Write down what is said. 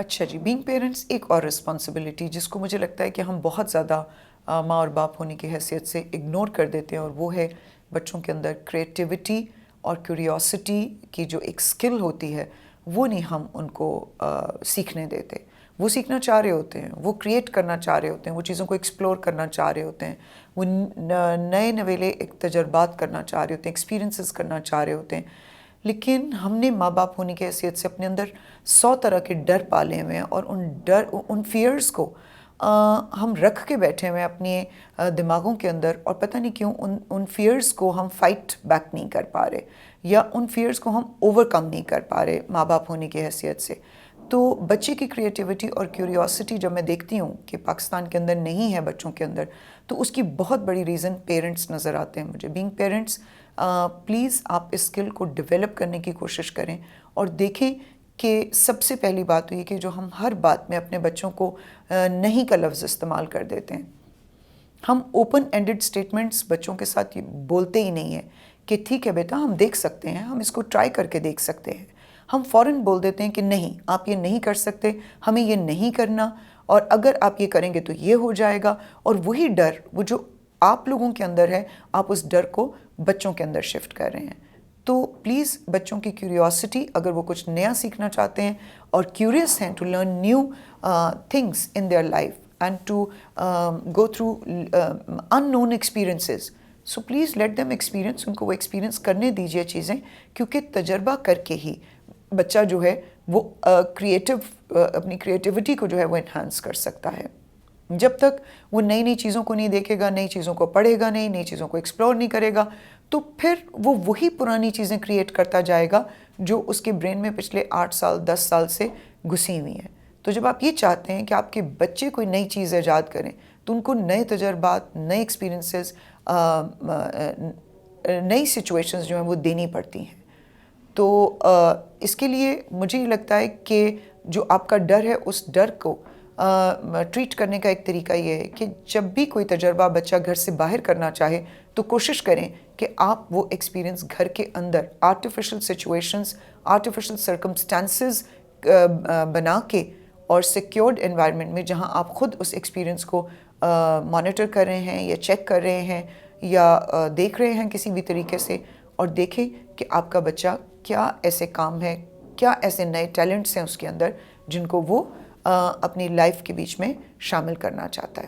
اچھا جی، being parents ایک اور رسپانسبلٹی جس کو مجھے لگتا ہے کہ ہم بہت زیادہ ماں اور باپ ہونے کی حیثیت سے اگنور کر دیتے ہیں، اور وہ ہے بچوں کے اندر کریٹیوٹی اور کیوریوسٹی کی جو ایک سکل ہوتی ہے وہ نہیں ہم ان کو سیکھنے دیتے. وہ سیکھنا چاہ رہے ہوتے ہیں، وہ کریٹ کرنا چاہ رہے ہوتے ہیں، وہ چیزوں کو ایکسپلور کرنا چاہ رہے ہوتے ہیں، وہ نئے نویلے ایک تجربات کرنا چاہ رہے ہوتے ہیں، ایکسپیرینسز کرنا چاہ رہے ہوتے ہیں. لیکن ہم نے ماں باپ ہونے کی حیثیت سے اپنے اندر 100 طرح کے ڈر پالے ہوئے ہیں، اور ان فیئرز کو ہم رکھ کے بیٹھے ہوئے ہیں اپنے دماغوں کے اندر، اور پتہ نہیں کیوں ان فیئرز کو ہم فائٹ بیک نہیں کر پا رہے، یا ان فیئرز کو ہم اوور کم نہیں کر پا رہے ماں باپ ہونے کی حیثیت سے. تو بچے کی کریٹیوٹی اور کیوریوسٹی جب میں دیکھتی ہوں کہ پاکستان کے اندر نہیں ہے بچوں کے اندر، تو اس کی بہت بڑی ریزن پیرنٹس نظر آتے ہیں مجھے. بینگ پیرنٹس پلیز آپ اس اسکل کو ڈیولپ کرنے کی کوشش کریں، اور دیکھیں کہ سب سے پہلی بات تو یہ کہ جو ہم ہر بات میں اپنے بچوں کو نہیں کا لفظ استعمال کر دیتے ہیں. ہم اوپن اینڈڈ سٹیٹمنٹس بچوں کے ساتھ بولتے ہی نہیں ہیں کہ ٹھیک ہے بیٹا ہم دیکھ سکتے ہیں، ہم اس کو ٹرائی کر کے دیکھ سکتے ہیں. ہم فوراً بول دیتے ہیں کہ نہیں آپ یہ نہیں کر سکتے، ہمیں یہ نہیں کرنا، اور اگر آپ یہ کریں گے تو یہ ہو جائے گا. اور وہی ڈر، وہ جو آپ لوگوں کے اندر ہے، آپ اس ڈر کو بچوں کے اندر شفٹ کر رہے ہیں. تو پلیز بچوں کی کیوریوسٹی، اگر وہ کچھ نیا سیکھنا چاہتے ہیں اور کیوریس ہیں to learn new things in their life and to go through unknown experiences, so please let them experience. ان کو وہ ایکسپیرئنس کرنے دیجیے چیزیں، کیونکہ تجربہ کر کے ہی بچہ جو ہے وہ اپنی کریٹیوٹی کو جو ہے وہ انہانس کر سکتا ہے. جب تک وہ نئی نئی چیزوں کو نہیں دیکھے گا، نئی چیزوں کو پڑھے گا نہیں، نئی چیزوں کو ایکسپلور نہیں کرے گا، تو پھر وہ وہی پرانی چیزیں کریٹ کرتا جائے گا جو اس کے برین میں پچھلے 8 سال 10 سال سے گھسی ہوئی ہیں. تو جب آپ یہ چاہتے ہیں کہ آپ کے بچے کوئی نئی چیز ایجاد کریں، تو ان کو نئے تجربات، نئے ایکسپیرینسز، نئی سچویشنز جو ہیں وہ دینی پڑتی ہیں. تو اس کے لیے مجھے یہ لگتا ہے کہ جو آپ کا ڈر ہے، اس ڈر کو ٹریٹ کرنے کا ایک طریقہ یہ ہے کہ جب بھی کوئی تجربہ بچہ گھر سے باہر کرنا چاہے تو کوشش کریں کہ آپ وہ ایکسپیرئنس گھر کے اندر آرٹیفیشل سچویشنز، آرٹیفیشل سرکمسٹانسز بنا کے، اور سیکیورڈ انوائرمنٹ میں جہاں آپ خود اس ایکسپیرئنس کو مانیٹر کر رہے ہیں یا چیک کر رہے ہیں یا دیکھ رہے ہیں کسی بھی طریقے سے، اور دیکھیں کہ آپ کا بچہ کیا ایسے کام ہے، کیا ایسے نئے ٹیلنٹس ہیں اس کے اندر جن کو وہ اپنی لائف کے بیچ میں شامل کرنا چاہتا ہے.